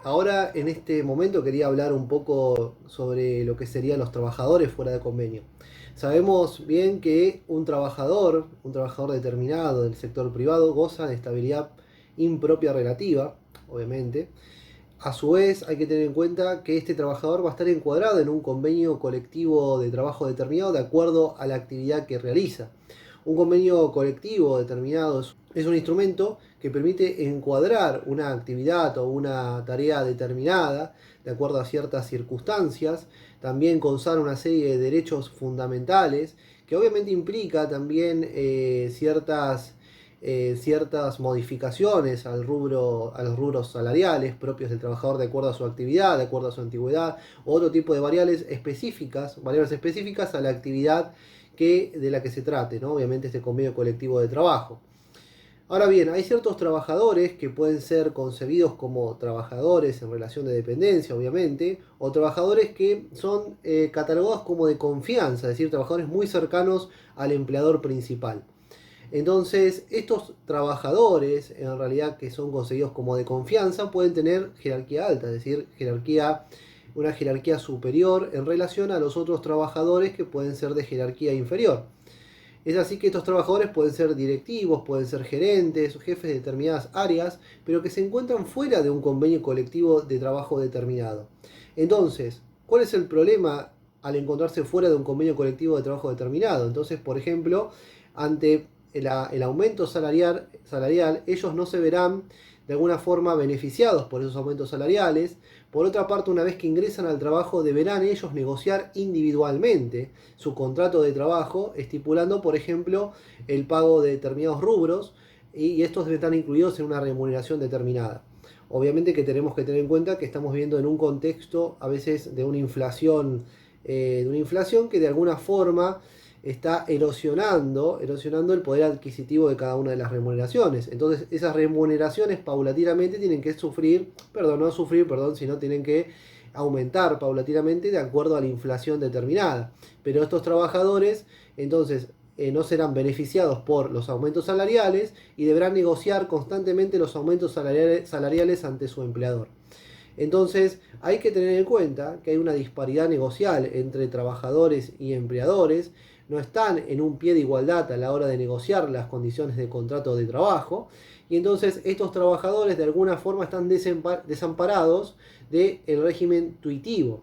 Ahora en este momento quería hablar un poco sobre lo que serían los trabajadores fuera de convenio. Sabemos bien que un trabajador determinado del sector privado, goza de estabilidad impropia relativa, obviamente. A su vez, hay que tener en cuenta que este trabajador va a estar encuadrado en un convenio colectivo de trabajo determinado de acuerdo a la actividad que realiza. Un convenio colectivo determinado es un instrumento que permite encuadrar una actividad o una tarea determinada de acuerdo a ciertas circunstancias, también consagra una serie de derechos fundamentales que obviamente implica también ciertas modificaciones a los rubros salariales propios del trabajador de acuerdo a su actividad, de acuerdo a su antigüedad, o otro tipo de variables específicas a la actividad de la que se trate, ¿no? Obviamente este convenio colectivo de trabajo. Ahora bien, hay ciertos trabajadores que pueden ser concebidos como trabajadores en relación de dependencia, obviamente, o trabajadores que son catalogados como de confianza, es decir, trabajadores muy cercanos al empleador principal. Entonces, estos trabajadores, en realidad que son concebidos como de confianza, pueden tener jerarquía alta, es decir, una jerarquía superior en relación a los otros trabajadores que pueden ser de jerarquía inferior. Es así que estos trabajadores pueden ser directivos, pueden ser gerentes, jefes de determinadas áreas, pero que se encuentran fuera de un convenio colectivo de trabajo determinado. Entonces, ¿cuál es el problema al encontrarse fuera de un convenio colectivo de trabajo determinado? Entonces, por ejemplo, ante el aumento salarial, ellos no se verán de alguna forma beneficiados por esos aumentos salariales. Por otra parte, una vez que ingresan al trabajo, deberán ellos negociar individualmente su contrato de trabajo, estipulando, por ejemplo, el pago de determinados rubros y estos deben estar incluidos en una remuneración determinada. Obviamente que tenemos que tener en cuenta que estamos viviendo en un contexto a veces de una inflación que de alguna forma está erosionando el poder adquisitivo de cada una de las remuneraciones. Entonces, esas remuneraciones paulatinamente tienen que sino tienen que aumentar paulatinamente de acuerdo a la inflación determinada. Pero estos trabajadores, entonces, no serán beneficiados por los aumentos salariales y deberán negociar constantemente los aumentos salariales ante su empleador. Entonces hay que tener en cuenta que hay una disparidad negocial entre trabajadores y empleadores, no están en un pie de igualdad a la hora de negociar las condiciones de contrato de trabajo y entonces estos trabajadores de alguna forma están desamparados del régimen tuitivo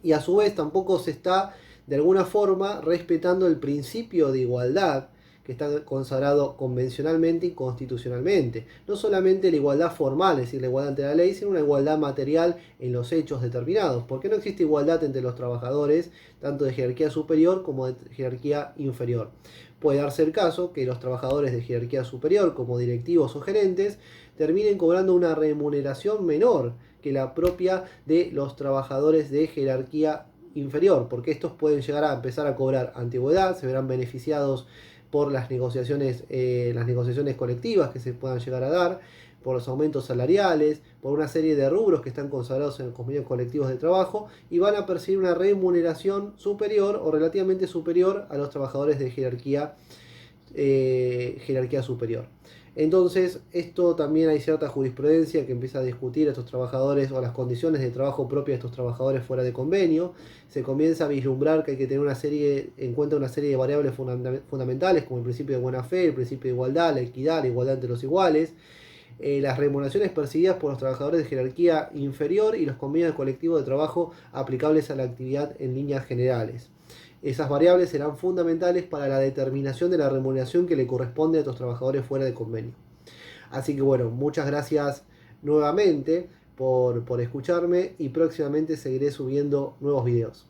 y a su vez tampoco se está de alguna forma respetando el principio de igualdad que está consagrado convencionalmente y constitucionalmente. No solamente la igualdad formal, es decir, la igualdad ante la ley, sino una igualdad material en los hechos determinados, porque no existe igualdad entre los trabajadores, tanto de jerarquía superior como de jerarquía inferior. Puede darse el caso que los trabajadores de jerarquía superior, como directivos o gerentes, terminen cobrando una remuneración menor que la propia de los trabajadores de jerarquía inferior, porque estos pueden llegar a empezar a cobrar antigüedad, se verán beneficiados por las negociaciones colectivas que se puedan llegar a dar, por los aumentos salariales, por una serie de rubros que están consagrados en los convenios colectivos de trabajo y van a percibir una remuneración superior o relativamente superior a los trabajadores de jerarquía superior. Entonces, esto también hay cierta jurisprudencia que empieza a discutir a estos trabajadores o las condiciones de trabajo propias de estos trabajadores fuera de convenio. Se comienza a vislumbrar que hay que tener en cuenta una serie de variables fundamentales como el principio de buena fe, el principio de igualdad, la equidad, la igualdad entre los iguales, las remuneraciones percibidas por los trabajadores de jerarquía inferior y los convenios colectivos de trabajo aplicables a la actividad en líneas generales. Esas variables serán fundamentales para la determinación de la remuneración que le corresponde a estos trabajadores fuera de convenio. Así que bueno, muchas gracias nuevamente por escucharme y próximamente seguiré subiendo nuevos videos.